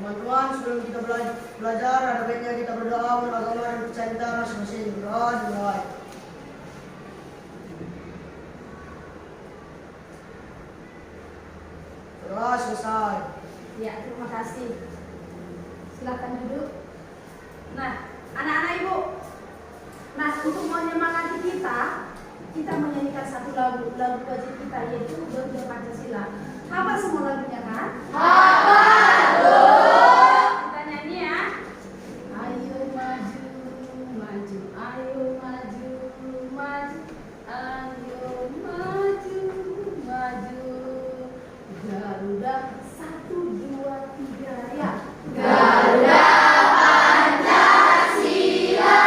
Teman-teman, sebelum kita belajar, ada baiknya kita berdoa menurut agama dan percaya kita masing-masing. Berdoa dimulai. Berdoa selesai. Ya, terima kasih. Silakan duduk. Nah, anak-anak ibu. Nah, untuk menyemangati kita menyanyikan satu lagu wajib kita, yaitu Garuda Pancasila. Hafal semua lagunya kan? Hafal. Kita nyanyi ya. Ayo maju, maju, ayo maju, maju, ayo maju, maju. Garuda 1, 2, 3 ya. Garuda Pancasila.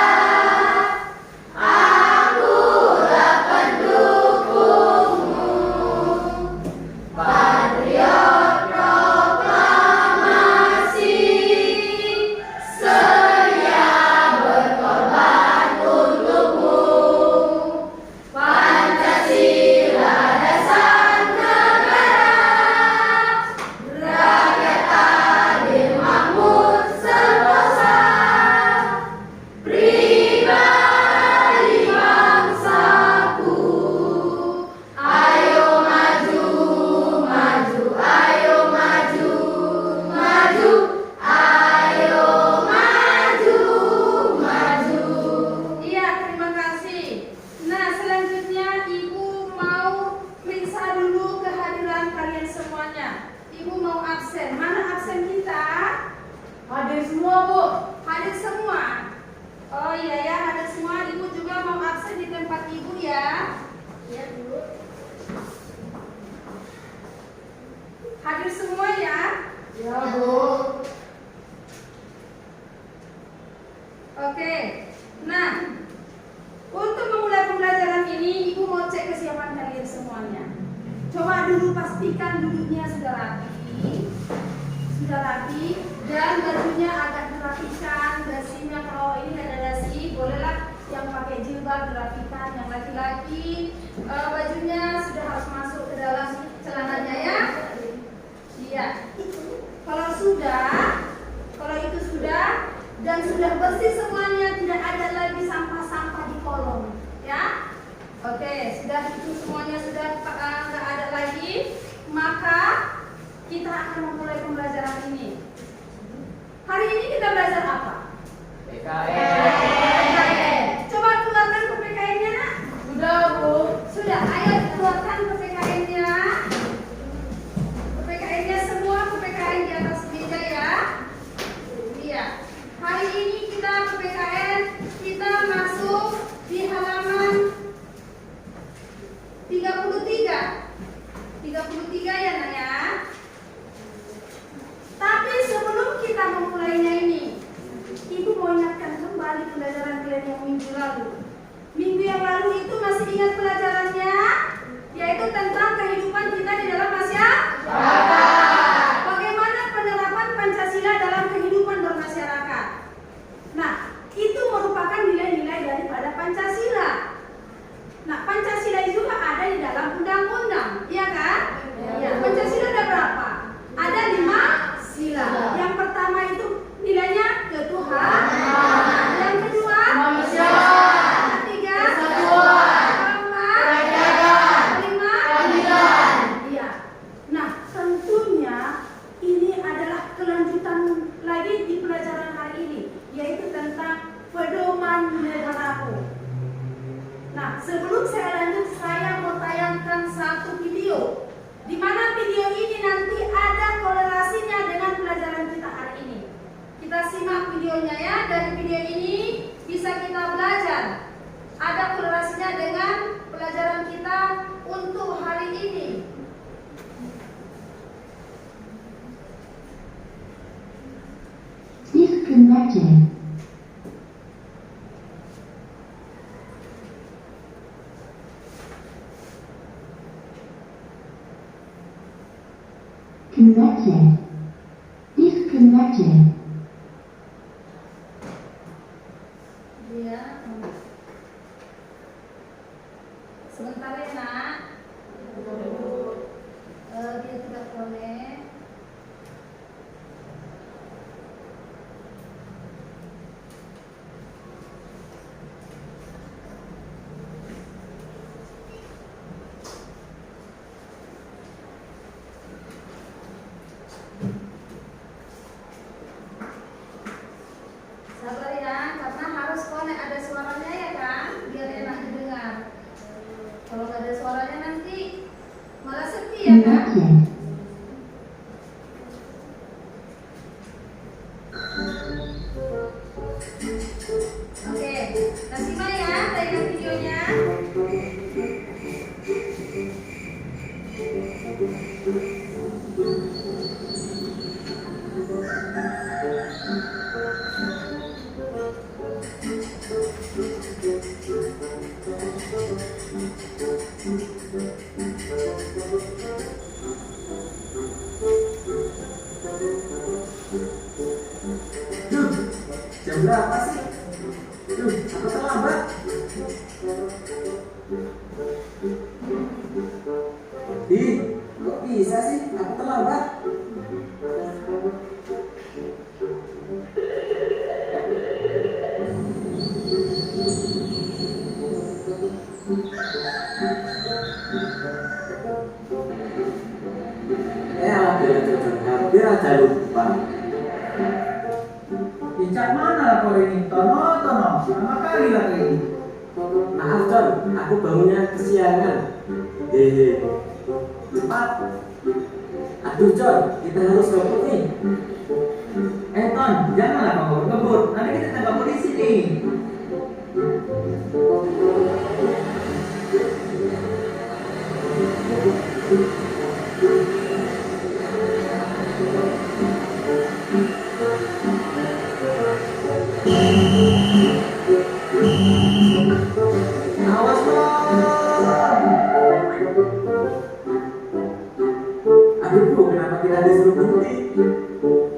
Hadir semua ya? Ya, Bu. Oke. Nah, untuk memulai pembelajaran ini, Ibu mau cek kesiapan kalian semuanya. Coba dulu pastikan duduknya sudah rapi. Sudah rapi dan bajunya agak dirapikan. Dasinya kalau ini ada dasi, bolehlah yang pakai jilbab dirapikan. Yang laki-laki bajunya sudah harus masuk ke dalam celananya ya. Iya. Kalau itu sudah dan sudah bersih semuanya, tidak ada lagi sampah-sampah di kolong, ya. Oke, sudah itu semuanya sudah nggak ada lagi, maka kita akan memulai pembelajaran ini. Hari ini kita belajar apa? PKN. Coba keluarkan PKN-nya, nak. Sudah, Bu. Sudah. Ayo keluarkan PKN-nya. PPKN-nya semua, PPKN di atas meja ya. Iya. Hari ini kita PPKN, kita masuk di halaman 33. 33 ya, Nak ya. Tapi sebelum kita memulainya ini, Ibu mau ingatkan kembali pelajaran kalian yang minggu lalu. Minggu yang lalu itu masih ingat pelajarannya? Yaitu tentang kehidupan kita di dalam masyarakat. Bagaimana penerapan Pancasila dalam kehidupan bermasyarakat. Nah, itu merupakan nilai-nilai daripada Pancasila. Nah, Pancasila itu ada di dalam undang-undang, iya kan? Ya. Pancasila ada berapa? Ada 5 sila. Yang pertama itu nilainya ketuhanan. Yang kedua, manusia. Ketiga, kesatuan. Keempat, kelima, keadilan. Iya. Nah, tentunya ini adalah kelanjutan lagi di pelajaran hari ini, yaitu tentang pedoman negaraku. Nah, sebelum saya lanjut, saya mau tayangkan satu video, di mana video ini nanti ada korelasinya dengan pelajaran kita hari ini. Kita simak videonya ya. Dari video ini bisa kita belajar. Ada korelasinya dengan pelajaran kita untuk hari ini. Disconnected. Connected. Disconnected. Dia sebentar ya, Nak. Dia tidak connect. Conducted. Oke, kita simak ya tayangan videonya. Duh, jam berapa sih? Duh, aku terlambat. Ih, kok bisa sih? Aku terlambat. Hampir aja lupa. Pincak mana lah kau ini? Tono, lama kali lah kau ini. Maaf John, aku bangunnya kesiangan. Hehe. Cepat. Aduh John, kita harus ngebut nih. Ton, janganlah kau ngebut. Nanti kita tangkap polisi nih. Awas John. Aduh bro, kenapa kita disuruh berhenti?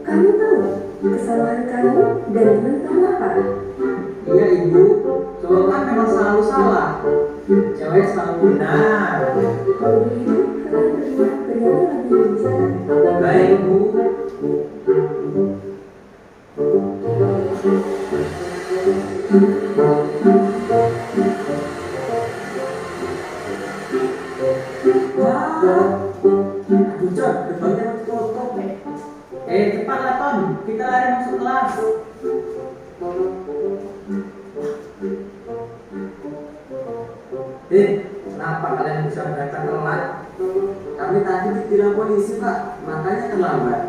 Kamu tahu kesalahan kamu dan teman kamu apa? Iya ibu, cowok kan memang selalu salah. Cewek selalu benar. Kalau begitu, kalian berdua bagaimana lagi berbicara? Baik ibu. Aduh John, depannya tutup. Cepatlah Ton, kita lari masuk kelas. Kenapa kalian bisa berangkat telat? Kami tadi ditilang polisi Pak, makanya terlambat.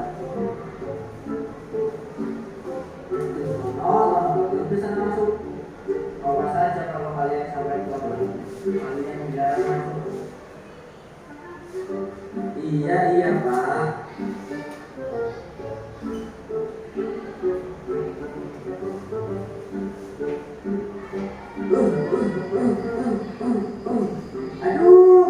Bisa masuk. Bawa saja kalau kalian sampai ke kalian yang dilarang masuk. Iya Pak. Aduh.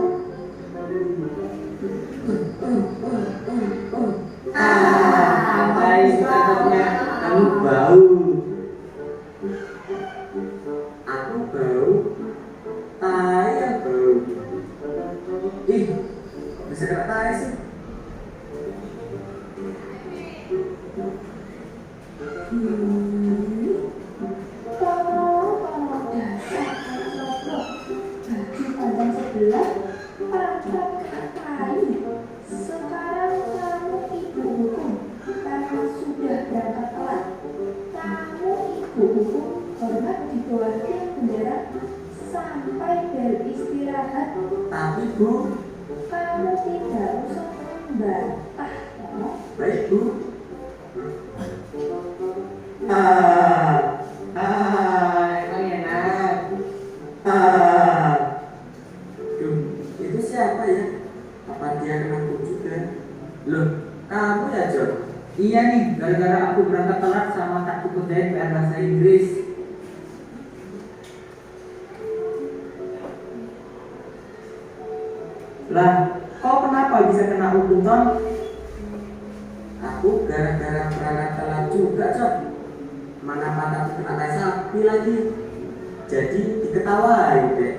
Sampai tetapnya Kamu bau. Aku bau. Tai yang bau. Ih, kok bisa kena tai sih? Tolong dasar soblok. Baju panjang sebelah, perempuan ngapain? Sekarang kamu ibu hukum karena sudah berangkat telat. Kamu ibu hukum hormat dikeluarkan penjara sampai beristirahat. Tapi Bu, Kamu tidak usah membantah, ya. baik Bu. emang enak. Duh, itu siapa ya? Apa dia kenal juga? Loh, kamu ya John? Iya nih, gara-gara aku berangkat telat sama tak cukup jahit PR bahasa Inggris. Lah, kau kenapa bisa kena hukum Ton? Aku gara-gara berangkat telat juga John. Mana mataku kena tai sapi lagi. Jadi diketawain deh.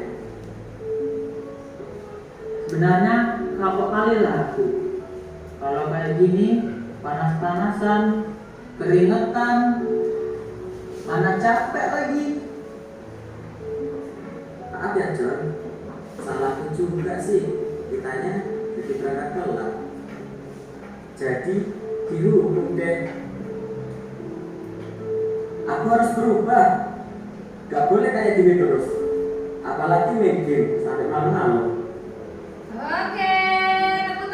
Sebenarnya kapok kali lah aku. Kalau kayak gini, panas-panasan, keringetan, mana capek lagi. Maaf ya John, salahku juga sih. Kitanya jadi berangkat telat. Jadi dihukum deh. Aku harus berubah. Gak boleh kayak gini terus. Apalagi main game sampai malam-malam. Oke, tepuk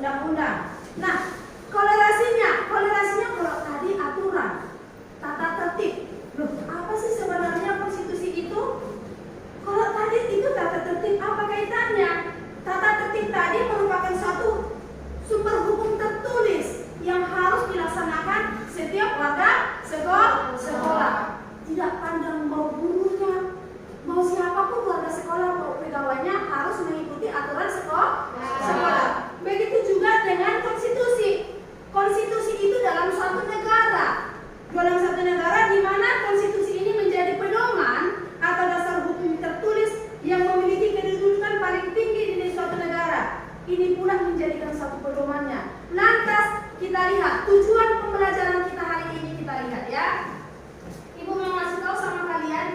undang-undang. Nah, kolerasinya kalau tadi aturan, tata tertib. Loh, apa sih sebenarnya konstitusi itu? Kalau tadi itu tata tertib, apa kaitannya? Tata tertib tadi merupakan satu sumber hukum tertulis yang harus dilaksanakan setiap warga sekolah. Tidak pandang mau gurunya, mau siapapun warga sekolah, mau pegawainya harus mengikuti aturan sekolah. Begitu juga dengan konstitusi. Konstitusi itu dalam suatu negara di mana konstitusi ini menjadi pedoman atau dasar hukum tertulis yang memiliki kedudukan paling tinggi di suatu negara. Ini pula menjadikan satu pedomannya. Lantas kita lihat tujuan pembelajaran kita hari ini, kita lihat ya. Ibu mau ngasih tahu sama kalian,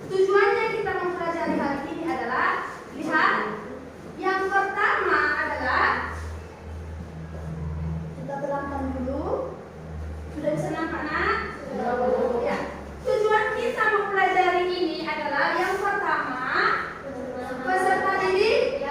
tujuannya kita mempelajari hari ini adalah, lihat, yang pertama adalah, kita terangkan dulu. Sudah bisa nampak nak? Ya. Tujuan kita mempelajari ini adalah yang pertama, peserta didik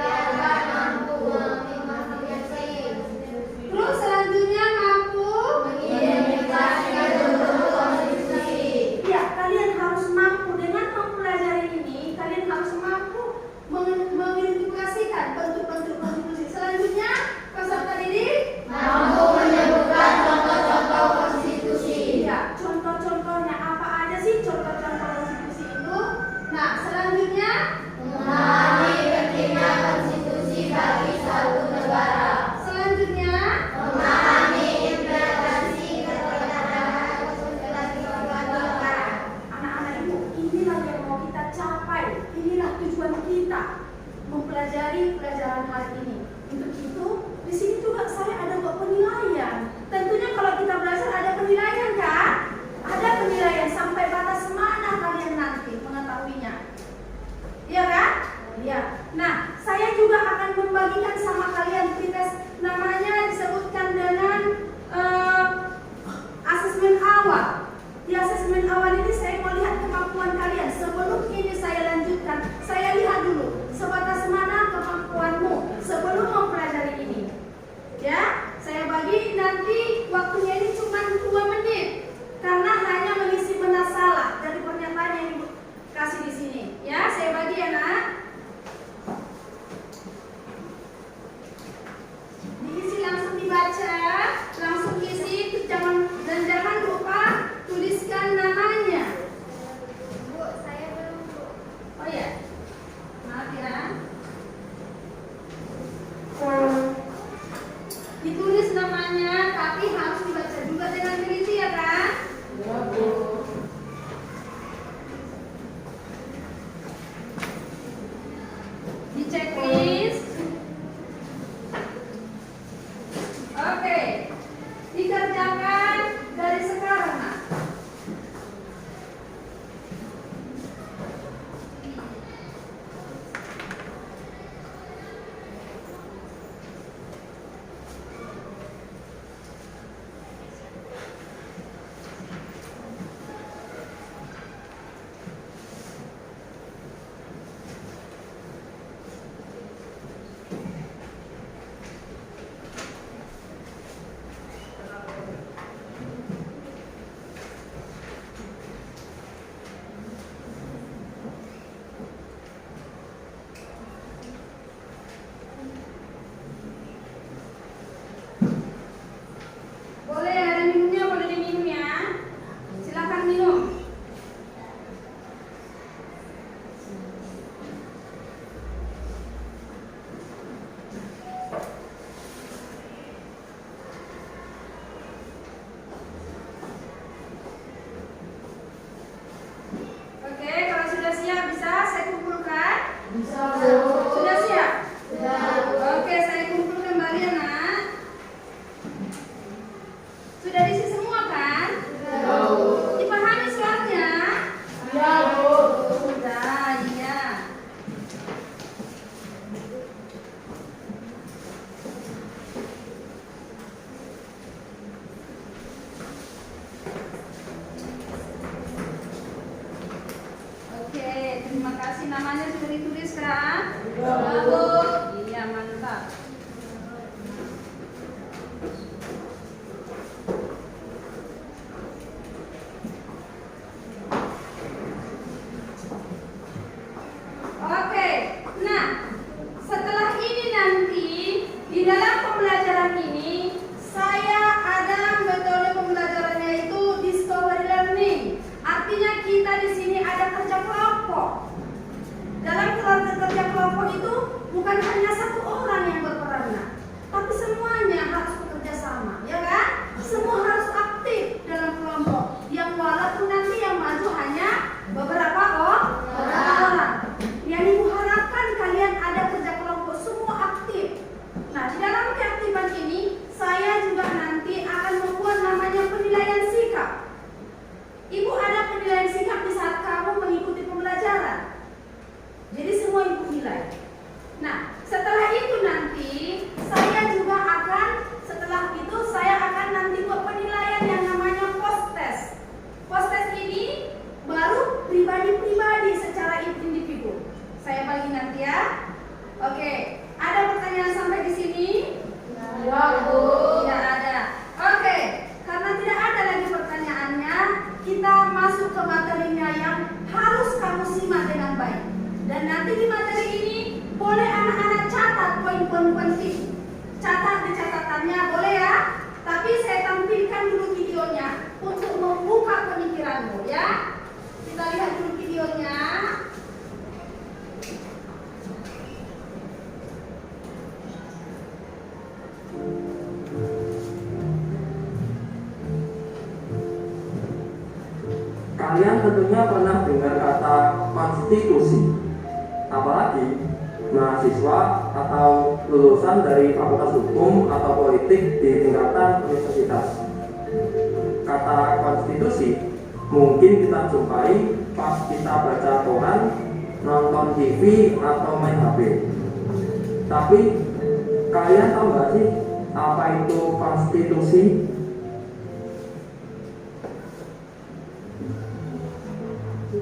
terus selanjutnya mampu mengidentifikasikan bentuk konstitusi. Ya, kalian harus mampu dengan mempelajari ini, kalian harus mampu mengidentifikasikan bentuk-bentuk konstitusi. Selanjutnya, peserta didik mampu menyebutkan contoh-contoh konstitusi. Ya, contoh-contohnya apa aja sih contoh-contoh konstitusi itu? Nah, selanjutnya memahami pentingnya konstitusi bagi suatu negara. Selanjutnya memahami implementasi keterkaitan konstitusi suatu negara. Anak-anak ibu, inilah yang mau kita capai. Inilah tujuan kita mempelajari pelajaran hari ini. Untuk itu, di sini juga saya ada buat penilaian. Tentunya kalau kita belajar ada penilaian kan? Ada penilaian sampai batas mana kalian nanti mengetahuinya. Iya kan? Iya. Nah, saya juga akan membagikan sama kalian pretest, namanya disebutkan dengan asesmen awal. Di asesmen awal ini saya mau lihat kemampuan kalian. Sebelum ini saya lanjutkan, saya lihat dulu sebatas mana kemampuanmu sebelum mempelajari ini. Ya, saya bagi nanti waktunya ini cuma 2 menit karena hanya mengisi benar salah dari pernyataan yang ibu kasih di sini. Ya, saya bagi ya nak. Diisi langsung dibaca, langsung isi, dan jangan lupa tuliskan namanya. Bu, saya belum bu. Oh ya, maaf ya. Ditulis namanya, tapi harus dibaca juga dengan teliti ya kan? Ya bu. Di checklist. Oke, dikerjakan dari sekarang nak. Boleh ada minumnya, boleh diminum ya. Silakan minum. Oke, kalau sudah siap bisa saya kumpulkan? Bisa. Sudah siap? Sudah. Oke, saya kumpul kembali ya nak. Sudah diisi semua kan? Sudah. Dipahami soalnya? Sudah bu. Sudah, iya. Oke, terima kasih. Namanya sudah ditulis kan? Sudah bu. Iya, mantap. pembelajaran ini saya ada metode pembelajarannya itu discovery learning. Artinya kita di sini ada kerja kelompok. Dalam kerja kelompok itu bukan hanya satu orang yang berperan, tapi semuanya harus bekerja sama, ya kan? Semua harus aktif dalam kelompok. Yang walaupun nanti yang maju hanya beberapa orang. Yang ibu harapkan kalian ada kerja kelompok, semua aktif. Nah, di dalam keaktifan ini saya juga nanti akan membuat namanya penilaian sikap. Ibu ada penilaian sikap di saat kamu mengikuti pembelajaran. Jadi semua ibu nilai. Nah, setelah itu nanti saya juga akan nanti buat penilaian yang namanya post test. Post test ini baru pribadi-pribadi secara individu. Saya bagi nanti ya. Oke, ada pertanyaan sampai di sini? Ya, Bu. Tidak ada. Oke, karena tidak ada lagi pertanyaannya, kita masuk ke materinya yang harus kamu simak dengan baik. Dan nanti di materi ini boleh anak-anak catat poin-poin penting. Catat di catatannya boleh ya. Tapi saya tampilkan dulu videonya untuk membuka pemikiranmu ya. Kita lihat dulu videonya. Kalian tentunya pernah dengar kata konstitusi. Apalagi mahasiswa atau lulusan dari fakultas hukum atau politik di tingkatan universitas. Kata konstitusi mungkin kita jumpai pas kita baca koran, nonton TV atau main HP. Tapi kalian tahu nggak sih apa itu konstitusi?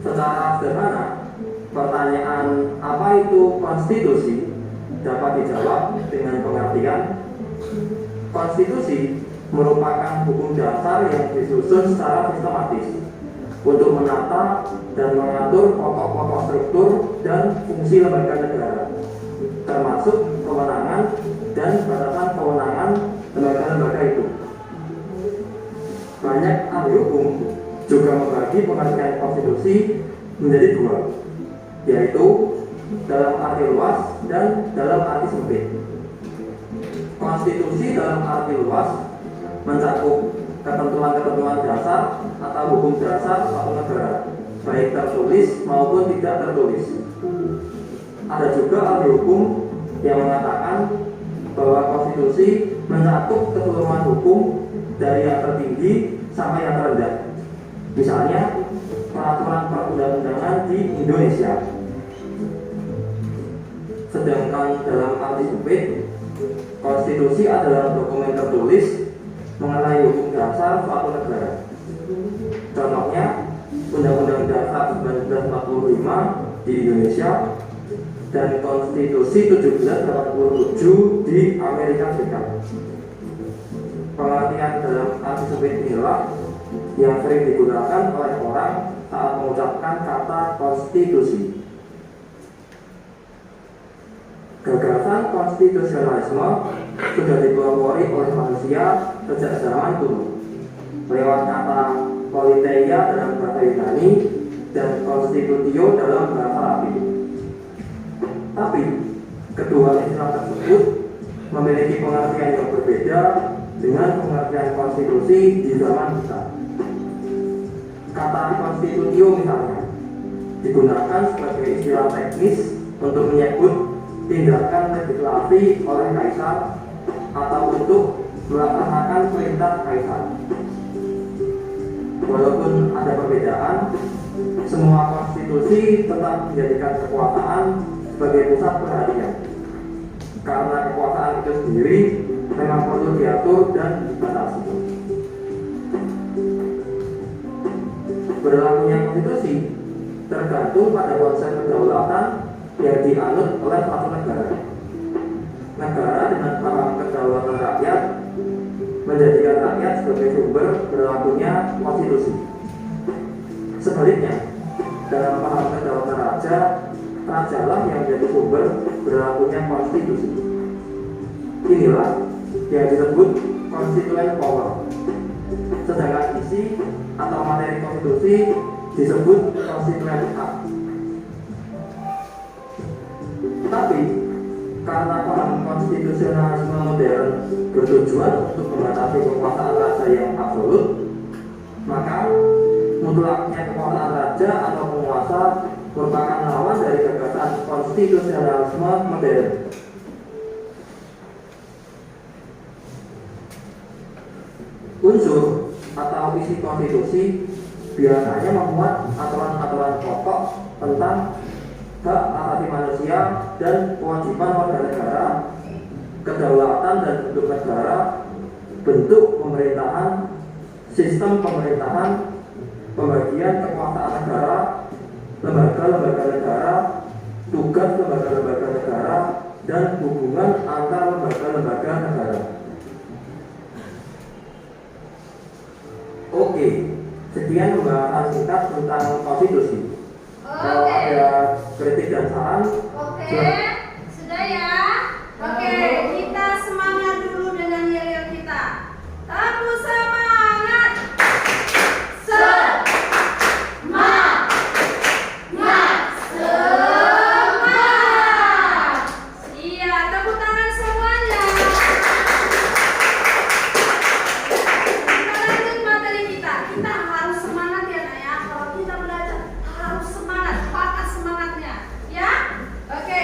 Secara sederhana, pertanyaan apa itu konstitusi dapat dijawab dengan pengertian konstitusi merupakan hukum dasar yang disusun secara sistematis untuk menata dan mengatur pokok-pokok struktur dan fungsi lembaga negara, termasuk kewenangan dan batasan kewenangan lembaga-lembaga itu. Banyak ahli hukum juga membagi pengertian konstitusi menjadi dua, yaitu dalam arti luas dan dalam arti sempit. Konstitusi dalam arti luas mencakup ketentuan-ketentuan dasar atau hukum dasar suatu negara, baik tertulis maupun tidak tertulis. Ada juga ahli hukum yang mengatakan bahwa konstitusi mencakup keseluruhan hukum dari yang tertinggi sampai yang terendah. Misalnya peraturan perundang-undangan di Indonesia. Sedangkan dalam arti sempit, konstitusi adalah dokumen tertulis mengenai hukum dasar suatu negara. Contohnya Undang-Undang Dasar 1945 di Indonesia dan Konstitusi 1787 di Amerika Serikat. Pengertian dalam arti sempit inilah yang sering digunakan oleh orang saat mengucapkan kata konstitusi. Gagasan konstitusionalisme sudah dipelopori oleh manusia sejak zaman kuno lewat kata politeia dalam bahasa Yunani dan constitutio dalam bahasa Latin. Tapi kedua istilah tersebut memiliki pengertian yang berbeda dengan pengertian konstitusi di zaman kita. Kata konstitutio misalnya digunakan sebagai istilah teknis untuk menyebut tindakan legislasi oleh kaisar atau untuk melaksanakan perintah kaisar. Walaupun ada perbedaan, semua konstitusi tetap menjadikan kekuasaan sebagai pusat perhatian. Karena kekuasaan itu sendiri memang perlu diatur dan dibatasi. Berlakunya konstitusi tergantung pada konsep kedaulatan yang dianut oleh suatu negara. Negara dengan paham kedaulatan rakyat menjadikan rakyat sebagai sumber berlakunya konstitusi. Sebaliknya, dalam paham kedaulatan raja, rajalah yang menjadi sumber berlakunya konstitusi. Inilah yang disebut constituent power. Sedangkan isi atau materi konstitusi disebut constituent act. Tapi karena paham konstitusionalisme modern bertujuan untuk membatasi kekuasaan raja yang absolut, maka mutlaknya kekuasaan raja atau penguasa merupakan lawan dari gagasan konstitusionalisme modern. Unsur atau isi konstitusi biasanya memuat aturan-aturan pokok tentang hak asasi manusia dan kewajiban warga negara, kedaulatan dan bentuk negara, bentuk pemerintahan, sistem pemerintahan, pembagian kekuasaan negara, lembaga-lembaga negara, tugas lembaga-lembaga negara, dan hubungan antar lembaga-lembaga negara. Oke, sekian pembahasan singkat tentang konstitusi. Kalau ada kritik dan saran, Oke, sudah ya. Oke, kita semangat dulu dengan yel-yel kita. Tamu semangat. Semangat. Semangat. Iya, tepuk tangan semuanya. Kita lanjut materi kita. Kita harus semangat ya, Nak ya. Kalau kita belajar harus semangat, patah semangatnya, ya. Oke.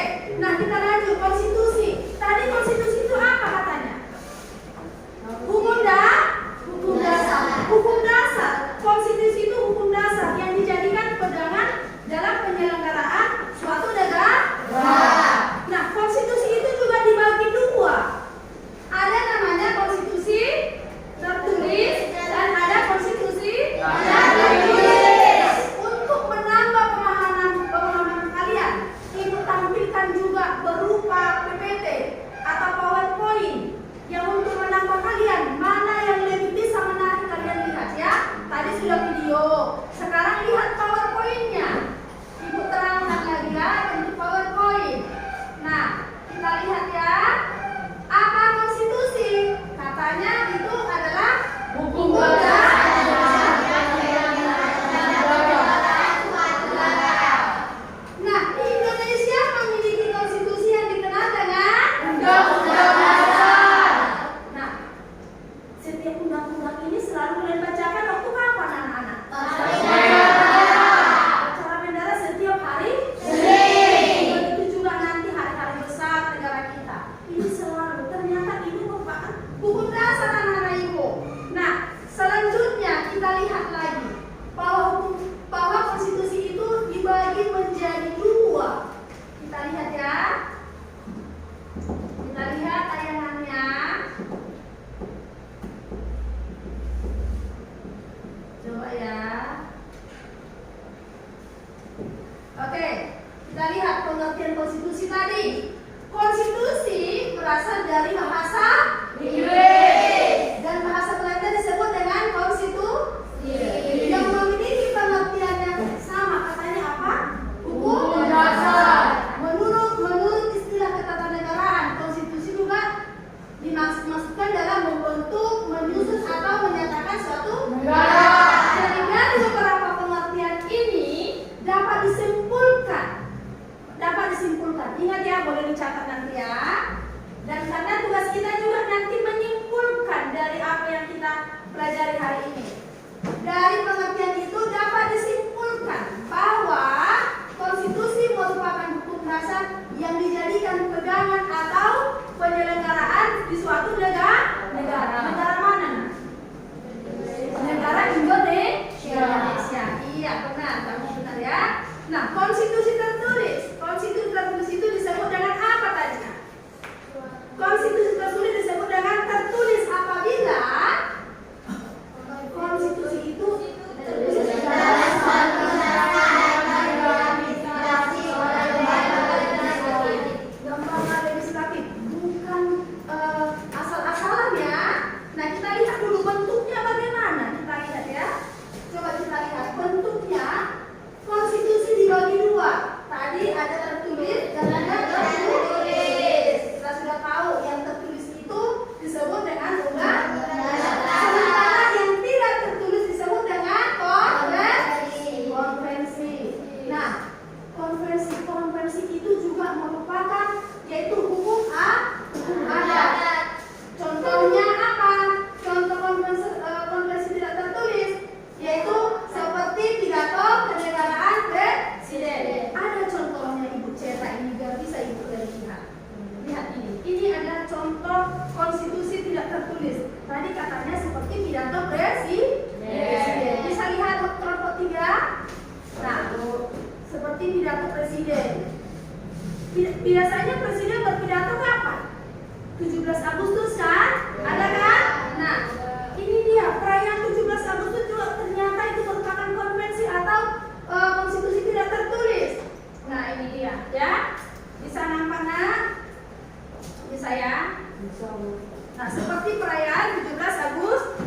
seperti perayaan 17 Agustus.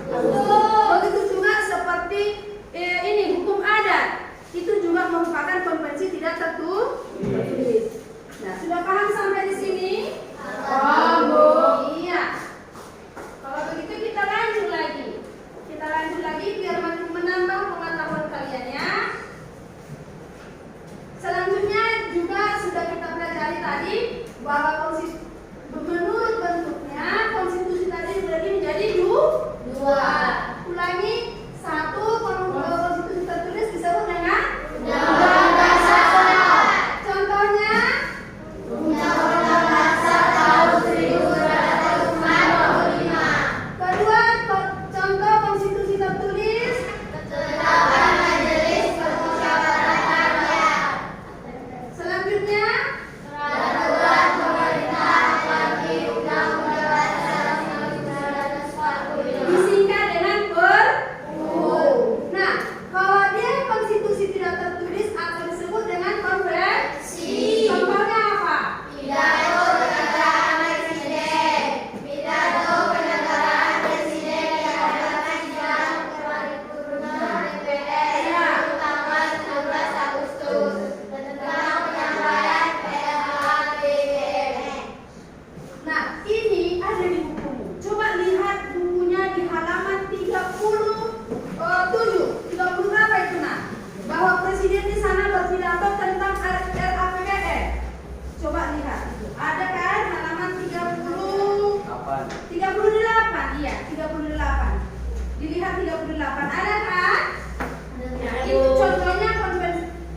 Begitu juga seperti ini hukum adat. Itu juga merupakan konvensi tidak tertulis. Nah, sudah paham sampai di sini? Iya. Kalau begitu kita lanjut lagi. Biar makin menambah pengetahuan kalian ya. Selanjutnya juga sudah kita pelajari tadi bahwa menurut bentuknya konstitusi tadi dibagi menjadi dua. Ulangi, satu konstitusi tertulis disebut dengan Undang-Undang Dasar. Contohnya Undang-Undang Dasar tahun 1945. Kedua, contoh konstitusi tertulis Ketetapan Majelis Permusyawaratan Rakyat. Selanjutnya Peraturan Pemerintah bagi Undang-Undang Dasar 1945. Disingkat dengan Perpu. Nah, kalau dia konstitusi tidak tertulis atau disebut dengan konvensi. Contohnya apa? Pidato kenegaraan presiden. Pidato kenegaraan presiden yang diadakan dalam paripurna DPR tanggal 16 Agustus tentang penyampaian PHBBM. Nah, ini ada di bukumu. Coba lihat bukunya di halaman 37 berapa itu nah? Bahwa presiden di sana berpidato tentang RAPBN. Coba lihat itu. Ada kan halaman 38. Iya, 38. Dilihat 38. Ada kan? Nah, itu contohnya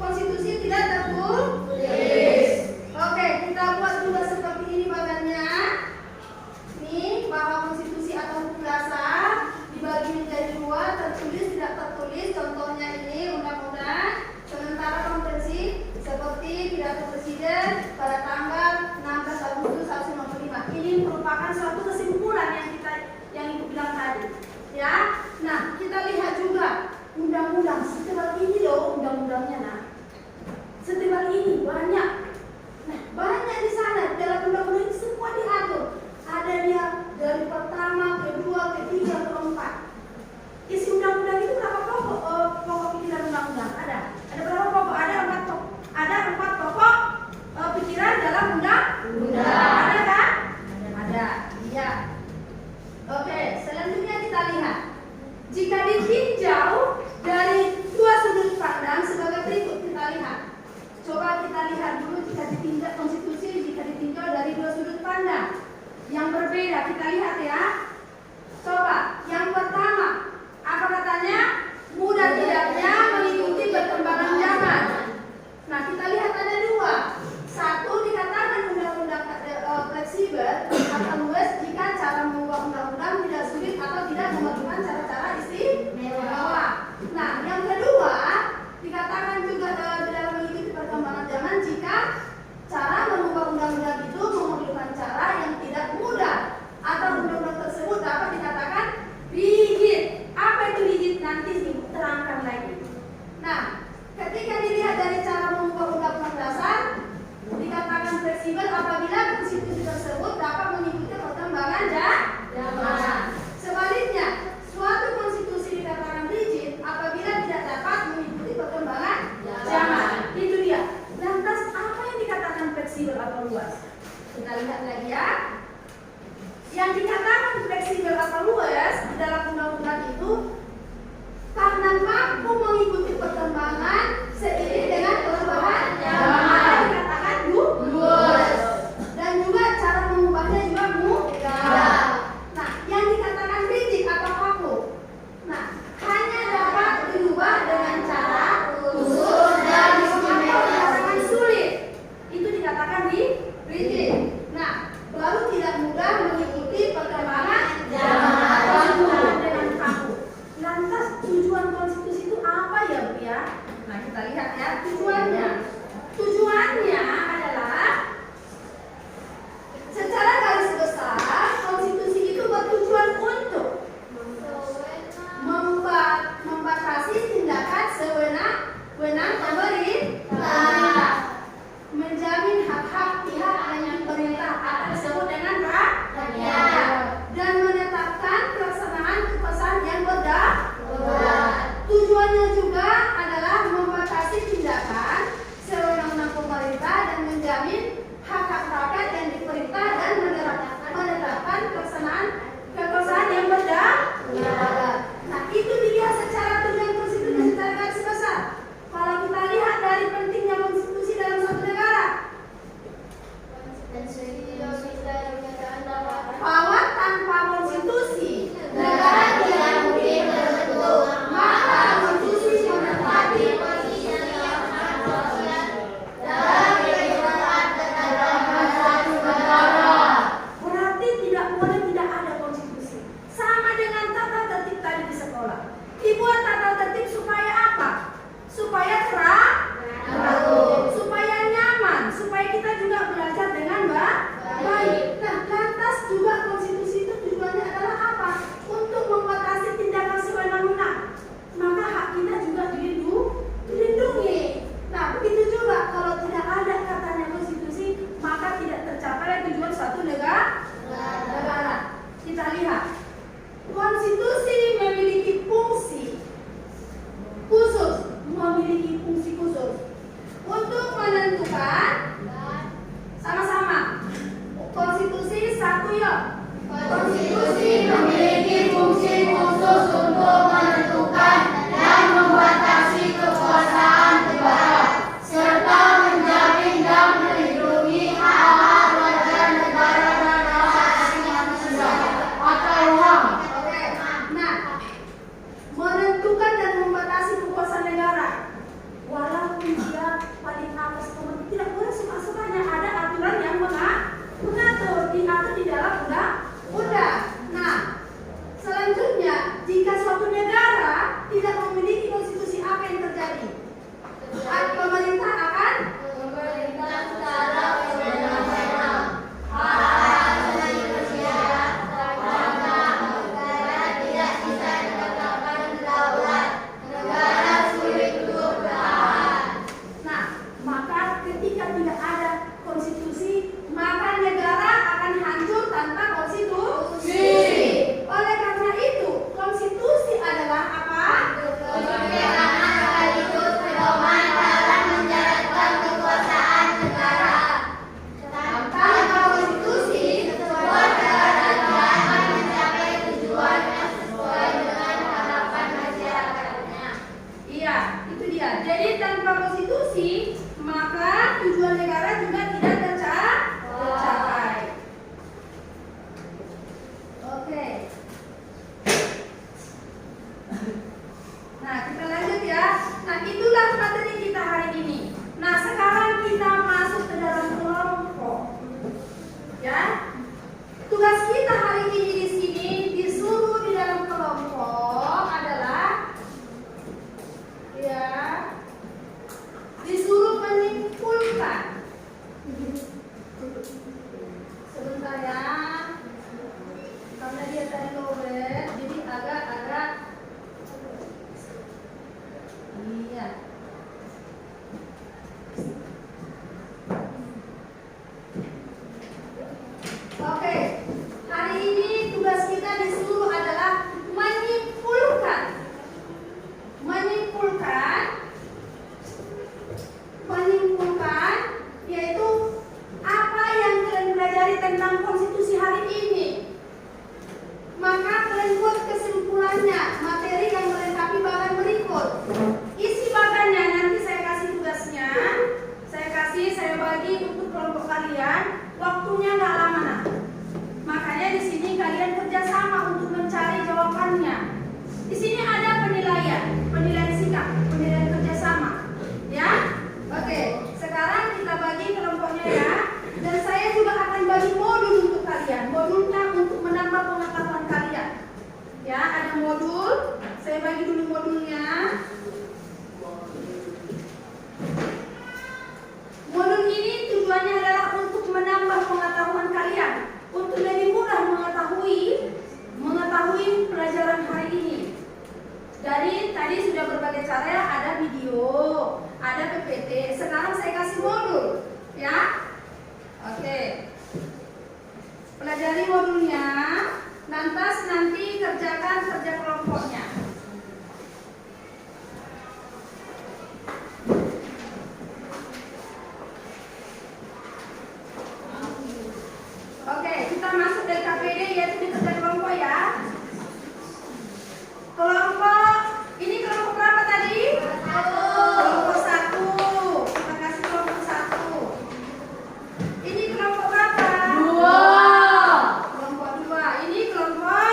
konstitusi tidak tertulis. Oke, kita buat juga seperti ini bagannya. Nih, bahwa konstitusi atau hukum dasar dibagi menjadi dua, tertulis tidak tertulis. Contohnya ini undang-undang. Sementara konvensi seperti pidato presiden pada tanggal 16 Agustus 1945. Ini merupakan suatu kesimpulan yang ibu bilang tadi. Ya, nah kita lihat juga undang-undang setebal ini loh undang-undangnya nah. Setebal ini banyak. Nah, banyak di sana dalam undang-undang ini semua diatur. Ada dia dari pertama, kedua, ketiga, keempat. Isi undang-undang itu berapa pokok pikiran undang-undang? Ada berapa pokok? Ada empat pokok pikiran dalam undang-undang. Ada kan? Ada. Iya. Oke, selanjutnya kita lihat. Jika ditinjau dari dua sudut pandang sebagai berikut, kita lihat. Coba kita lihat dulu jika ditinjau konstitusi, jika ditinjau dari dua sudut pandang yang berbeda. Kita lihat ya. Coba, yang pertama, apa katanya? Mudah tidaknya mengikuti perkembangan zaman. Nah, kita lihat ada dua. Satu dikatakan undang-undang fleksibel atau luas jika cara mengubah undang-undang tidak sulit atau tidak memerlukan cara-cara istimewa. Nah, yang kedua dikatakan juga dalam mengikuti perkembangan zaman jika cara mengubah undang-undang itu memerlukan cara yang tidak mudah atau Konstitusi memiliki fungsi khusus, untuk menentukan sama-sama. Konstitusi satu ya. Konstitusi memiliki fungsi khusus untuk menentukan dan membatasi kekuasaan negara, serta menjamin dan melindungi hak-hak warga negara dan hak asasi manusia atau HAM. Nah, menentukan dan membatasi kekuasaan negara, walaupun dia paling atas komando, tidak boleh suka-sukanya. Ada aturan yang mengatur, diatur di dalam undang-undang. Nah, selanjutnya, jika suatu negara tidak memiliki konstitusi, apa yang terjadi? Pemerintah akan Secara wewenang hak asasi manusia warga negara tidak bisa ditegakkan berdaulat, negara sulit untuk bertahan. Nah, maka ketika tidak ada konstitusi, maka negara akan hancur tanpa konstitusi. Oleh karena itu, konstitusi adalah apa? Kebijakan sekaligus pedoman dalam menjalankan kekuasaan negara. Tanpa konstitusi, sebuah negara tidak akan mencapai tujuannya sesuai dengan harapan masyarakatnya. Iya, itu dia. Jadi tanpa konstitusi, maka tujuan negara juga tidak tercapai. Oke. Nah, kita lanjut ya. Nah, itulah materi kita hari ini. Nah, sekarang kita masuk ke dalam kelompok. Ya. Tugas kita hari ini di sini disuruh di dalam kelompok adalah ya, disuruh menyimpulkan. Sebentar ya. Karena dia tadi lowet, jadi agak-agak iya. Oke, hari ini tugas kita disuruh adalah menyimpulkan, yaitu apa yang kalian pelajari tentang konstitusi hari ini. Maka kalian buat kesimpulannya, materi yang melengkapi bagan berikut. Isi bagannya nanti saya kasih tugasnya, saya bagi untuk kelompok kalian. Waktunya nggak lama nah. Makanya di sini kalian kerjasama untuk mencari jawabannya. Di sini ada penilaian sikap, penilaian kerjasama, ya. Oke, sekarang kita bagi kelompoknya ya. Dan saya juga akan bagi modul untuk kalian. Modulnya untuk menambah pengetahuan kalian. Ya, ada modul. Saya bagi dulu modulnya. Modul ini tujuannya adalah untuk menambah pengetahuan kalian, untuk lebih mudah mengetahui pelajaran hari ini. Dari tadi sudah berbagai cara, ada video, ada PPT. Sekarang saya kasih modul, ya. Oke. Pelajari modulnya, lantas nanti kerjakan kerja kelompoknya. Oke, kita masuk dari KPD yaitu di kerja kelompok ya. Kelompok, ini kelompok berapa tadi? Kelompok 1. Kita kasih kelompok 1. Ini kelompok berapa? 2. Kelompok 2. Ini kelompok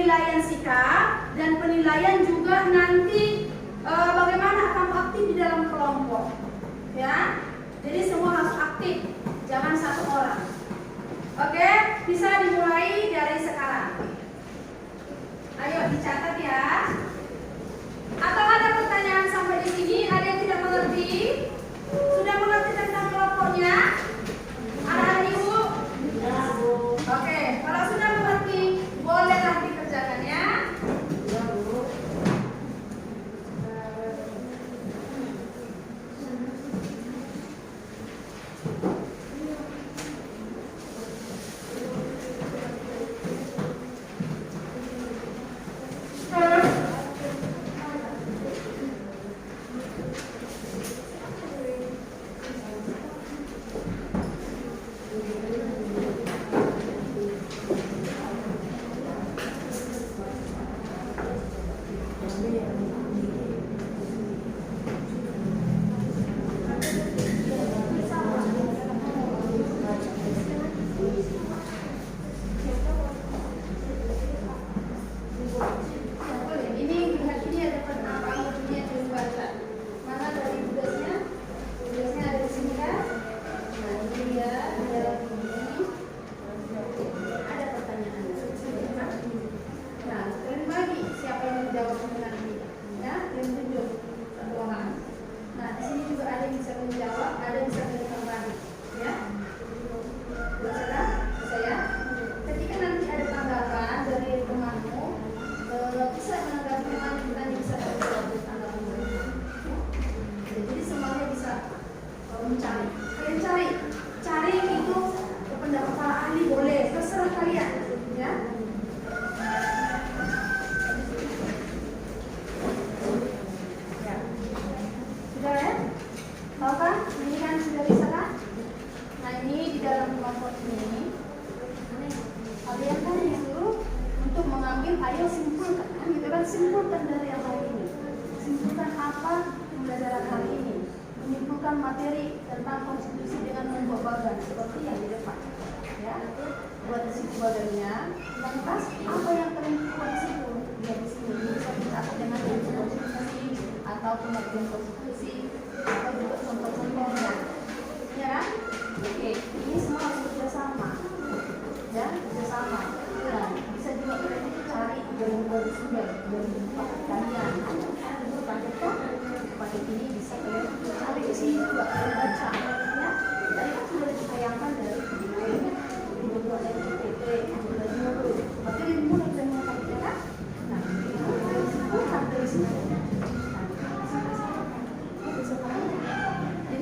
penilaian sikap dan penilaian juga nanti bagaimana kamu aktif di dalam kelompok, ya. Jadi semua harus aktif, jangan satu orang. Oke, bisa dimulai dari sekarang. Ayo dicatat ya. Atau ada pertanyaan sampai di sini? Ada yang tidak mengerti? Sudah mengerti tentang kelompoknya? Ada ibu? Oke, kalau sudah mengerti, bolehlah dikerjakan ya. Cari itu pendapat para ahli boleh, terserah kalian, ya. Sudah ya? Tahu kan? Ini kan sudah bisa kan? Nah ini di dalam kelompok ini ada yang kan disuruh untuk mengambil, ayo simpulkan, gitu kan? Simpulkan dari yang hari ini. Simpulkan apa pembelajaran hari ini. Menyimpulkan materi tentang konstitusi dengan membuat bagan seperti yang di depan, ya. Buat di situ bagannya, lantas apa yang terlihat di situ? Ya di sini bisa dicatat dengan konstitusi atau pengertian konstitusi atau juga contoh-contohnya, ya. Oke, ini semua harus bersama, ya, bersama. Nah, bisa juga kalian cari dari sumber dari kalian. Pakai ini bisa kalian cari di sini juga kalian baca, ya. Tadi kan sudah ditayangkan dari video dari PPT, materi mulai dari mana kan? Nah, dari sini. Jadi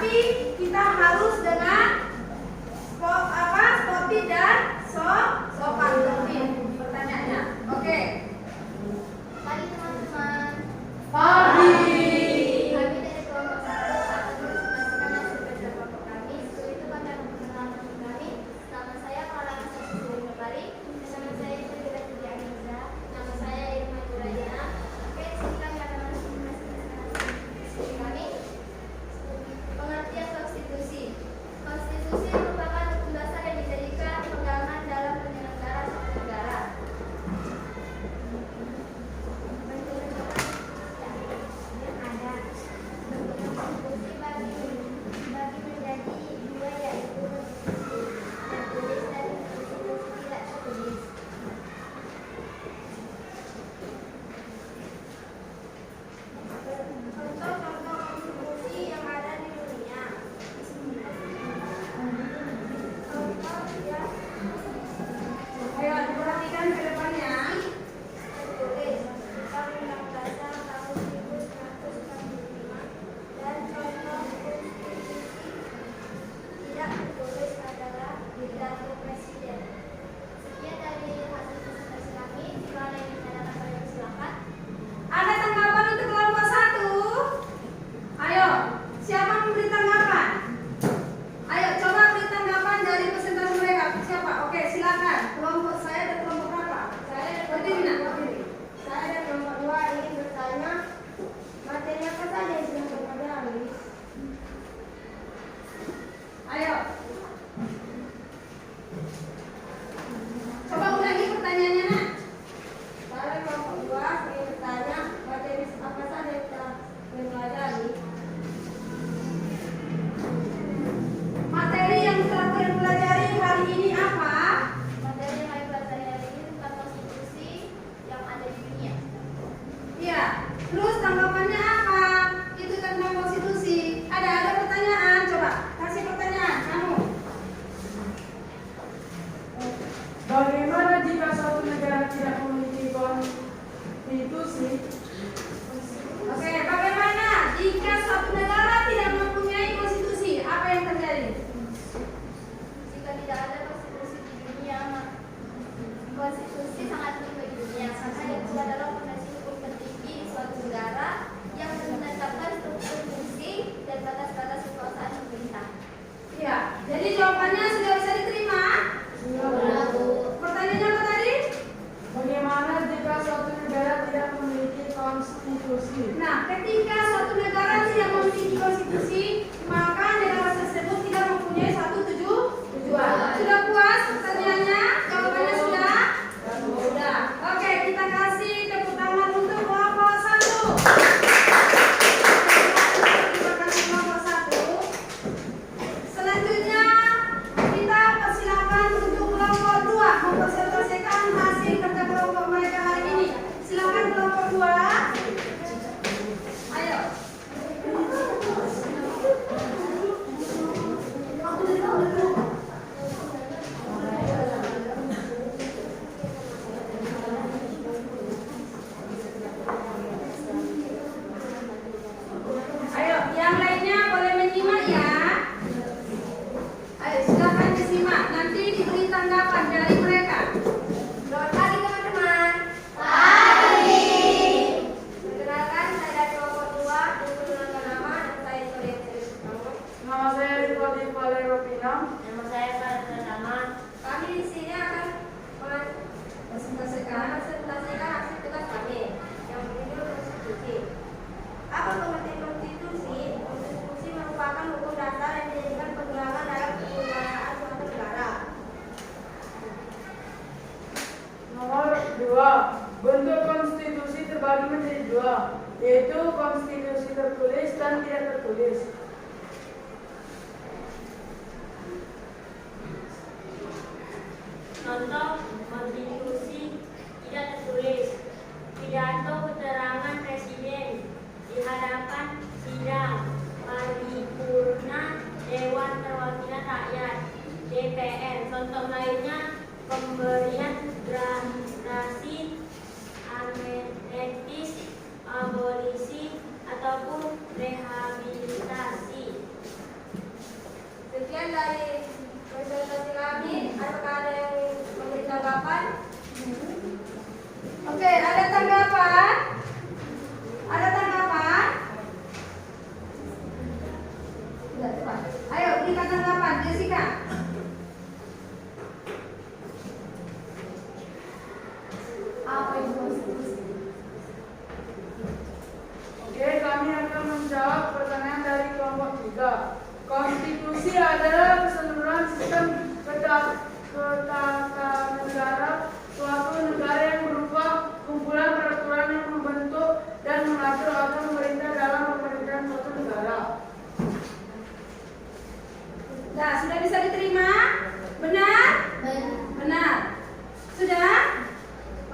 Tapi kita harus dengan sportif dan sopan. Pertanyaannya, oke. Pagi teman-teman. Pagi. Kami dari kelompok 1 akan menginformasikan hasil kerja kelompok kami. Sebelum itu kami akan memperkenalkan diri kami. Nama saya Clara Sasuri Nopari. Bersama saya Fitri Aniza. Nama saya Irma Nurayana. Oke, di sini kami akan menginformasikan hasil kami. Pengertian konstitusi. Konstitusi merupakan hukum dasar yang dijadikan pegangan dalam penyelenggaraan suatu negara. Konstitusi bagi menjadi dua, yaitu konstitusi tertulis dan konstitusi tidak tertulis. Contoh-contoh konstitusi yang ada di dunia. Ayo diperhatikan ke depannya. Tertulis Undang-Undang Dasar tahun 1945 dan contoh konstitusi tidak tertulis adalah pidato presiden. Sekian dari hasil presentasi kami. Jika ada yang ditanyakan pada silakan. Ada tanggapan untuk kelompok 1? Ayo, siapa memberi tanggapan? Ayo, coba beri tanggapan dari presentasi mereka. Siapa? Oke, silakan. Kelompok saya dan kelompok berapa? Berdiri. Saya dan kelompok 2 ingin bertanya materi apa saja yang sudah terpelajari. Ayo. Coba ulangi pertanyaannya, Nak. Saya dan kelompok 2 ingin bertanya materi apa saja yang telah dipelajari. Materi yang telah kalian pelajari hari ini apa? Materi yang kami pelajari hari ini tentang konstitusi yang ada di dunia. Iya. Terus tanggapannya apa? Itu tentang konstitusi. Ada pertanyaan? Coba kasih pertanyaan kamu. Bagaimana jika suatu negara tidak memiliki konstitusi? Oke, bagaimana jika suatu negara tidak mempunyai konstitusi? Apa yang terjadi? Jika tidak ada konstitusi di dunia, konstitusi sangat penting bagi dunia karena itu adalah fondasi hukum tertinggi di suatu negara yang menetapkan struktur fungsi dan batas-batas kekuasaan pemerintah. Iya. Jadi jawabannya sudah bisa diterima? Pertanyaannya apa tadi? Bagaimana jika suatu negara tidak memiliki konstitusi? Nah, ketika suatu negara tidak memiliki konstitusi, maka negara tersebut tidak mempunyai satu tujuan. Sudah puas pertanyaannya? Jawabannya sudah? Sudah. Oke, kita kasih tepuk tangan untuk kelompok 1. Terima kasih kelompok 1. Selanjutnya kita persilakan untuk kelompok 2 mempresentasikan hasil kerja kelompok mereka hari ini. Silakan kelompok 2. Ayo. Ayo, yang lainnya boleh menyimak ya. Ayo, silakan disimak. Nanti diberi tanggapan dari mereka. Selamat pagi teman-teman. Pagi. Perkenalkan saya dari kelompok 2 dengan nama dan saya Soria Terus. Nama saya Rifati Valero Pinam. Nama saya Farah Rahman. Kami di sini akan Presentasikan. presentasikan hasil tugas kami yang berjudul konstitusi. Apa pengertian konstitusi? Konstitusi merupakan hukum dasar yang dijadikan pegangan dalam penyelenggaraan suatu negara. Nomor 2. Bentuk konstitusi terbagi menjadi 2, yaitu konstitusi tertulis dan tidak tertulis. Contoh konstitusi tidak tertulis. Pidato keterangan presiden di hadapan sidang paripurna Dewan Perwakilan Rakyat DPR. Contoh lainnya pemberian gerasi, amnestis, abolisi ataupun rehabilitasi. lain dari presentasi kami? Apakah ada yang memberi tanggapan? Oke, ada tanggapan? Ada tanggapan? Tidak, cepat. Ayo, berikan tanggapan, Jessica. Apa itu konstitusi? Oke, kami akan menjawab pertanyaan dari kelompok 3. Konstitusi adalah keseluruhan sistem ketatanegaraan suatu negara yang berupa kumpulan peraturan yang membentuk dan mengatur atau memerintah dalam pemerintahan suatu negara. Nah, sudah bisa diterima? Benar? Benar. Sudah?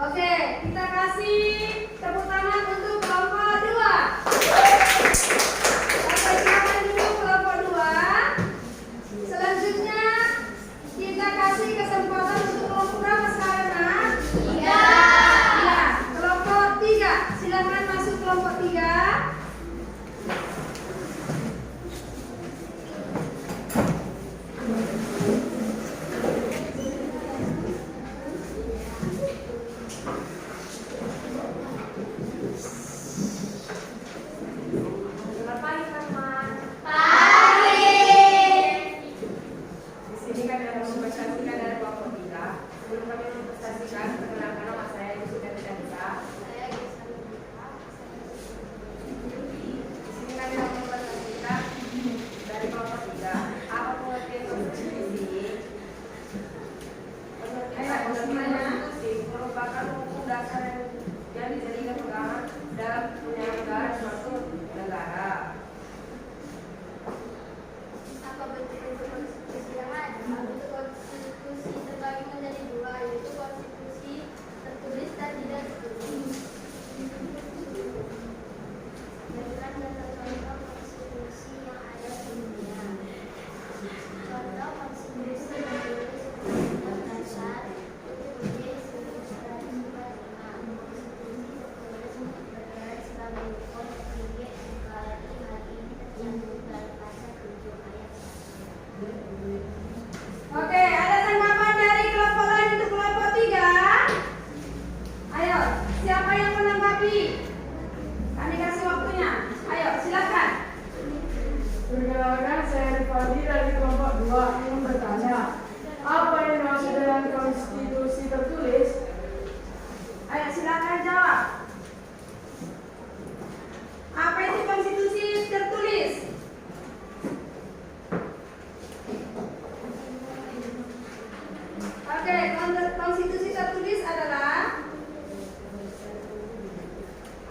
Oke, kita kasih tepuk tangan untuk kelompok 2. Oke, silakan dulu kelompok 2. Selanjutnya kita kasih kesempatan untuk kelompok berapa sekarang? Nah? 3. Ya, kelompok 3. Silakan masuk kelompok 3. Selamat pagi, teman-teman. Di sini kami akan mempresentasikan dari kelompok 3. Sebelum kami mempresentasikan, perkenalkan nama saya Yusuf dan Danisa. Di sini kami akan mempresentasikan dari kelompok 3. Apa pengertian konstitusi? Pengertian konstitusi merupakan hukum dasar yang dijadikan pegangan dalam penyelenggaraan suatu negara. Apa bentuk konstitusi yang ada? Bentuk konstitusi terbagi menjadi 2, yaitu konstitusi tertulis dan tidak tertulis. Berikan contoh konstitusi yang ada di dunia. Contoh konstitusi tertulis berdasar UUD 1945. Konstitusi tertulis berdasar sebagai hukum tertinggi NKRI hari ini tercantum dalam pasal 7 ayat 1. Oke, ada tanggapan dari kelompok lain untuk kelompok 3? Ayo, siapa yang menanggapi? Kami kasih waktunya. Ayo, silakan. Perkenalkan, saya Rifadi dari kelompok 2 yang bertanya, apa yang dimaksud dengan konstitusi tertulis? Ayo, silakan jawab. Apa itu konstitusi tertulis? Oke, konstitusi tertulis adalah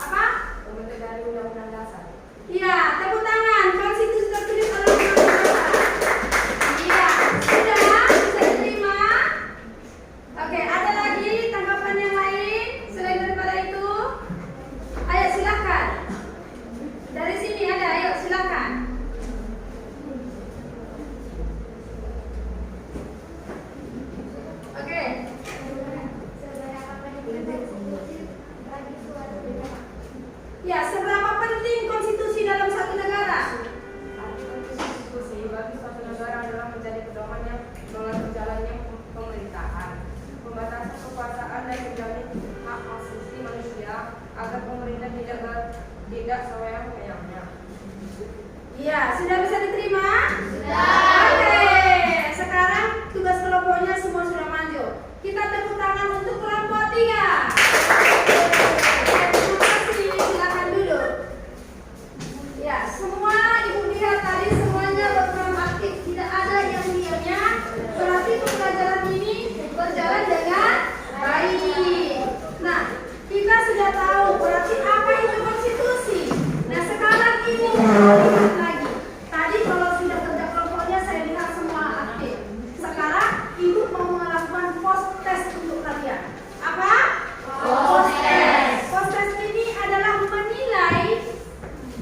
apa? Pembentuk dari undang-undang dasar. Iya, tepuk tangan. Konstitusi tertulis adalah undang-undang dasar. Iya, sudah bisa diterima. Oke, ada lagi tanggapan yang lain selain daripada itu? Ayo silakan. Dari sini ada, ayo silakan. Oke. Seberapa penting konstitusi bagi suatu negara? Ya, seberapa penting konstitusi dalam satu negara? Arti konstitusi bagi suatu negara adalah menjadi pedoman yang mengatur jalannya pemerintahan, pembatasan kekuasaan dan menjamin hak asasi manusia agar pemerintah tidak sewenang-wenangnya. Iya, sudah bisa diterima? Sudah. Oke, sekarang tugas kelompoknya semua sudah maju. Kita tepuk tangan untuk kelompok 3. Terima kasih, silakan duduk. Ya, semua ibu lihat tadi semuanya berperan aktif. Tidak ada yang diamnya. Berarti pembelajaran ini berjalan dengan baik. Nah, kita sudah tahu berarti apa itu konstitusi. Nah, sekarang ini lihat lagi. Tadi kalau sudah kerja kelompoknya saya lihat semua aktif. Sekarang ibu mau melakukan post test untuk kalian. Apa? Post test. Post test ini adalah menilai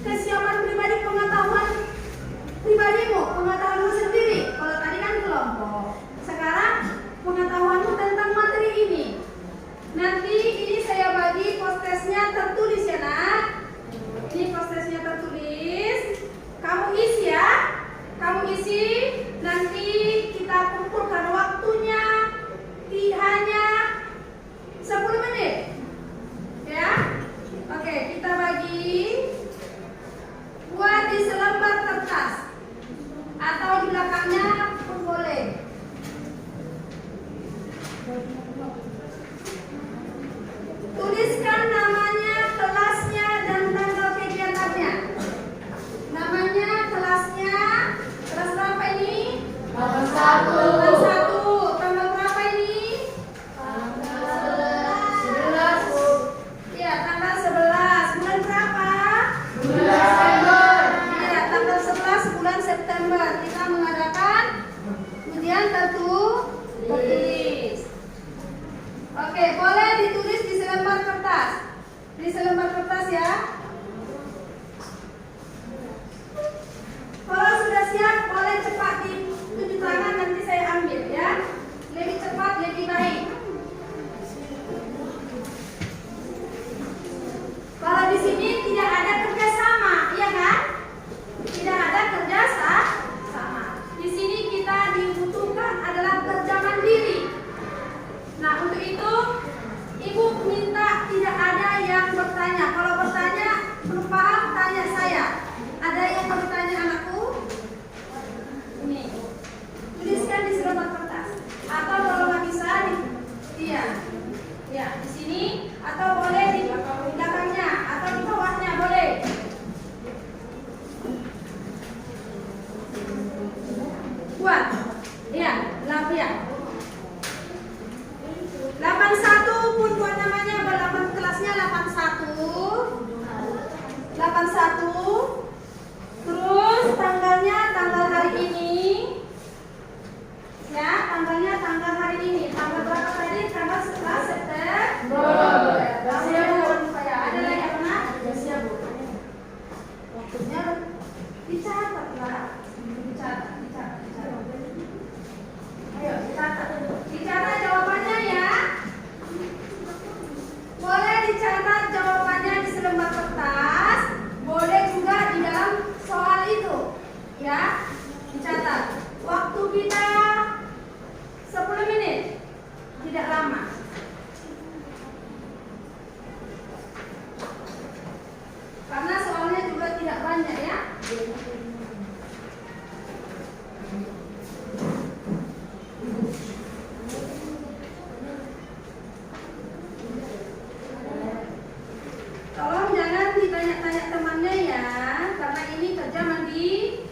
kesiapan pribadi, pengetahuan pribadimu, pengetahuanmu sendiri. Kalau tadi kan kelompok. Sekarang pengetahuanmu tentang materi ini. Nanti ini saya bagi post testnya tertulis ya nak. Ini post testnya tertulis. Kamu isi ya. Kamu isi. Nanti di belakangnya pun boleh. Tuliskan namanya, kelasnya, dan tanggal kegiatannya. Namanya, kelasnya, kelas berapa ini? Kelas 1. Tanggal berapa ini? Tanggal 11. Iya, tanggal 11. Bulan berapa? Bulan September. Iya, tanggal 11 bulan September kita mengadakan ujian tertulis. Oke, boleh ditulis di selembar kertas. Di selembar kertas ya. Kalau sudah siap, boleh cepat ditunjuk tangan, nanti saya ambil ya. Lebih cepat, lebih baik. Kalau di sini tidak ada kerjasama, iya kan? Tidak ada kerjasama. Di sini kita dibutuhkan adalah kerja mandiri. Nah, untuk itu Ibu minta tidak ada yang bertanya. Kalau bertanya belum paham, tanya saya. Ada yang mau bertanya anakku? Ini. Tuliskan di selembar kertas. Atau kalau nggak bisa, iya. Ya, di sini atau boleh di belakangnya atau di bawahnya boleh. Kuat. Iya, ya. 81 pun buat namanya, berlapan kelasnya 81. 81. Terus tanggalnya tanggal hari ini. Ya, tanggalnya tanggal hari ini. Tanggal berapa tadi? Tanggal 11 September. Saya ada lagi apa nak? Siap, Bu. Waktunya dicatat lah. Dicatat. Ayo, dicatat jawabannya ya. Boleh dicatat jawabannya di selembar kertas, boleh juga di dalam soal itu. Ya, dicatat. Waktu kita 10 menit. Tidak lama. Karena soalnya juga tidak banyak ya. Tolong jangan ditanya-tanya temannya ya, karena ini kerja mandiri.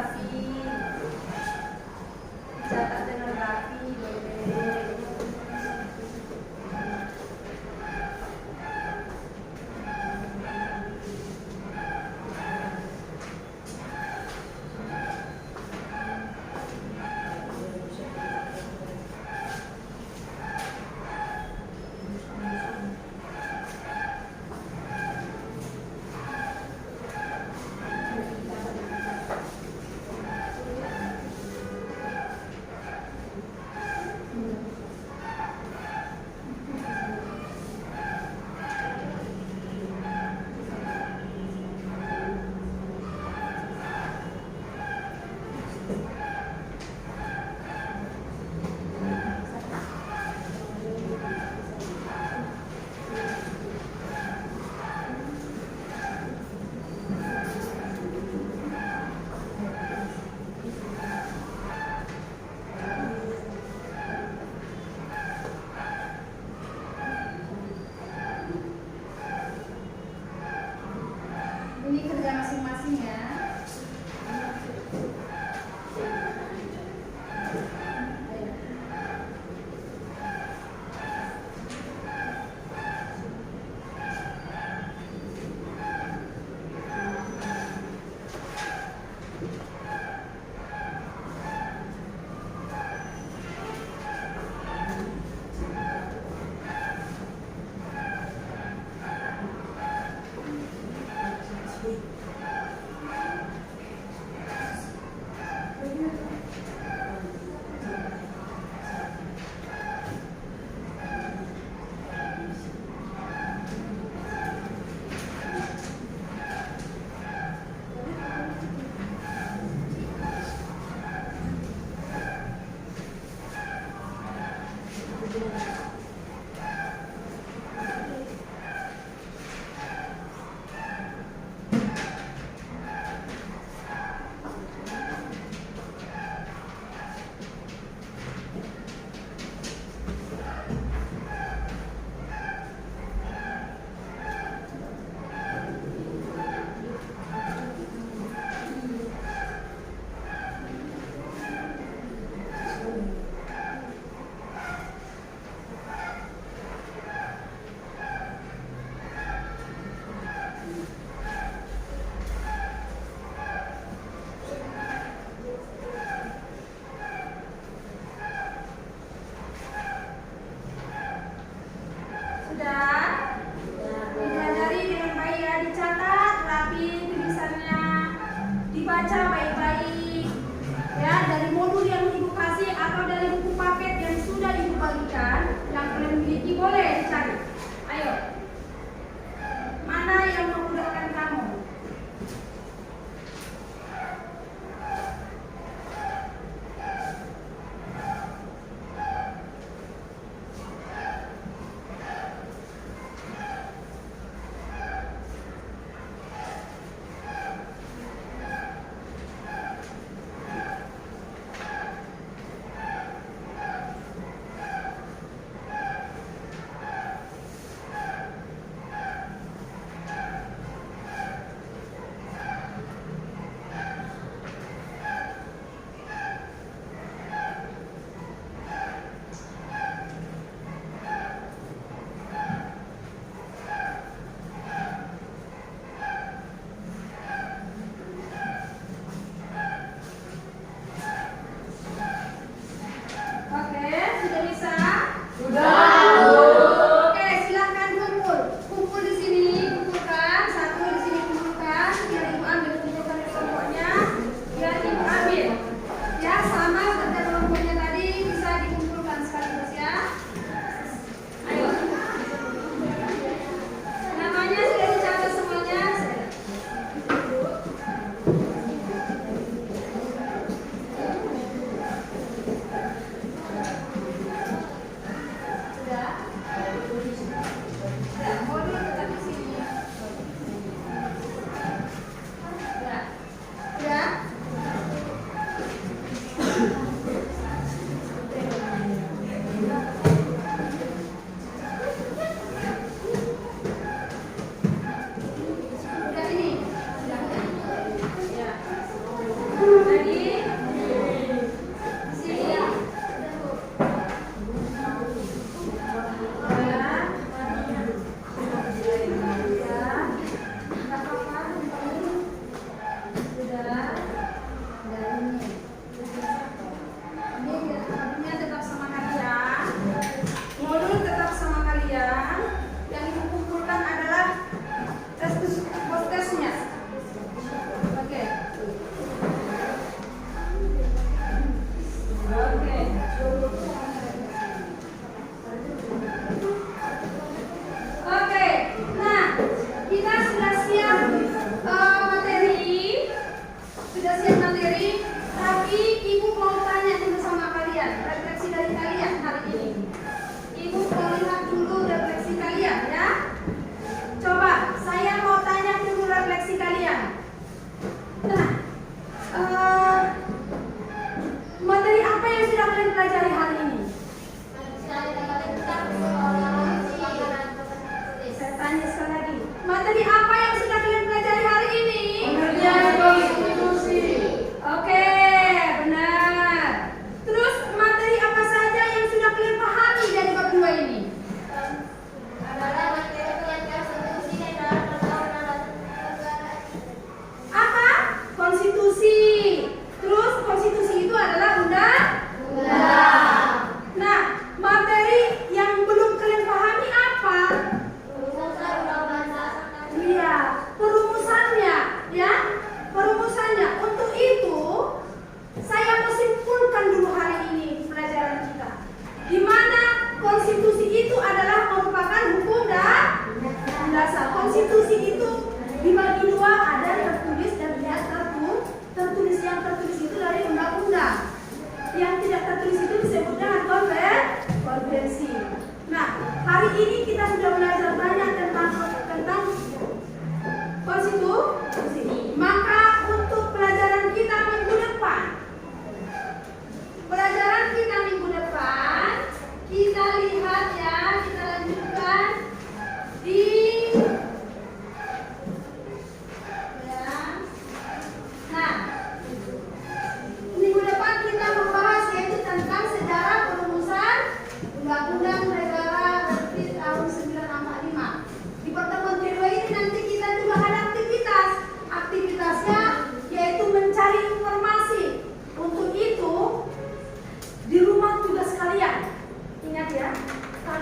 rapi. Dicatat dengan rapi, boleh.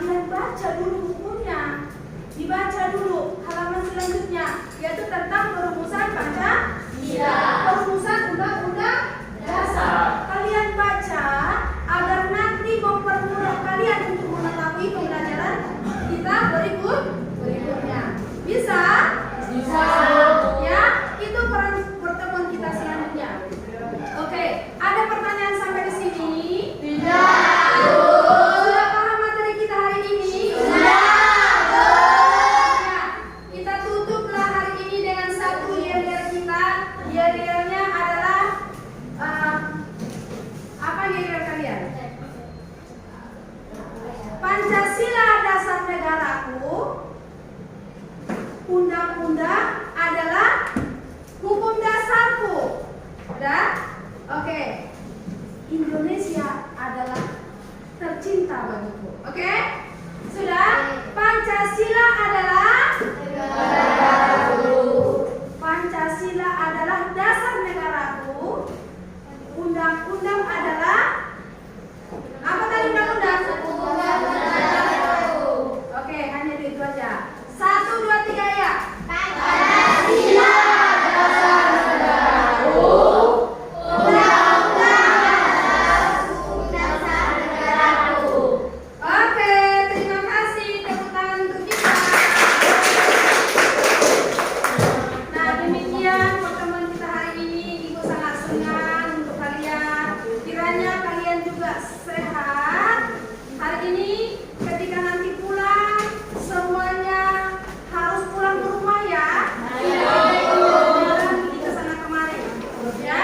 kalian baca dulu bukunya. Dibaca dulu halaman selanjutnya, yaitu tentang perumusan Pancasila, perumusan Undang-Undang Dasar. Kalian baca agar nanti mempermudah kalian untuk mengetahui pembelajaran kita berikutnya. Bisa? Bisa. Ya, itu pertemuan kita selanjutnya. Oke, ada pertanyaan sampai di sini? Tidak. Sudah paham materi kita hari ini? Sudah. Ya, kita tutuplah hari ini dengan satu yel-yel kita. Yel-yelnya adalah apa yel-yel kalian? Pancasila dasar negaraku, undang-undang adalah hukum dasarku. Udah? Oke. Indonesia adalah tercinta bagiku. Oke? Sudah? Pancasila adalah negaraku. Pancasila adalah dasar negaraku. Undang-undang adalah apa tadi undang-undang? Oke, hanya itu aja. 1, 2, 3 ya. Pancasila dasar negaraku. Oke, terima kasih. Tepuk tangan untuk kita. Nah, demikian pertemuan kita hari ini. Ibu sangat senang untuk kalian. Kiranya kalian juga sehat. Hari ini ketika nanti pulang, semuanya harus pulang ke rumah ya. Jangan pergi ke sana kemari. Ya.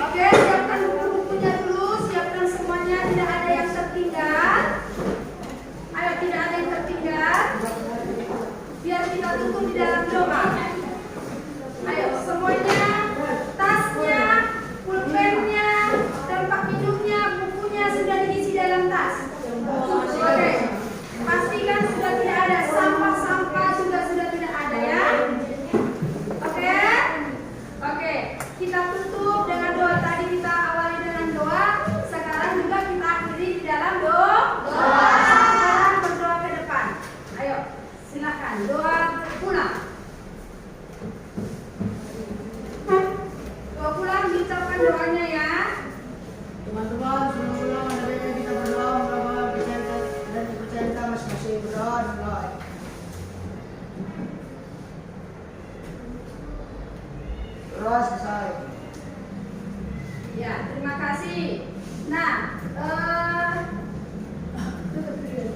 Oke, siapkan buku-bukunya dulu, siapkan semuanya, tidak ada yang tertinggal. Ayo, tidak ada yang tertinggal. Biar kita tutup di dalam doa. Ayo, semuanya, tasnya, pulpennya, tempat minumnya, bukunya sudah diisi dalam tas. Oke, pastikan sudah tidak ada sampah-sampah, sudah tidak ada ya. Oke, oke, kita tutup dengan doa. Tadi kita awali dengan doa, sekarang juga kita akhiri di dalam doa. Sekarang berdoa ke depan. Ayo, silakan doa pulang. Doa pulang diucapkan doanya ya. Teman-teman, sebelum pulang ada baiknya kita berdoa mengamalkan kepercayaan kita masing-masing. Berdoa dimulai. Berdoa selesai. Ya, terima kasih. Nah, tutup dulu.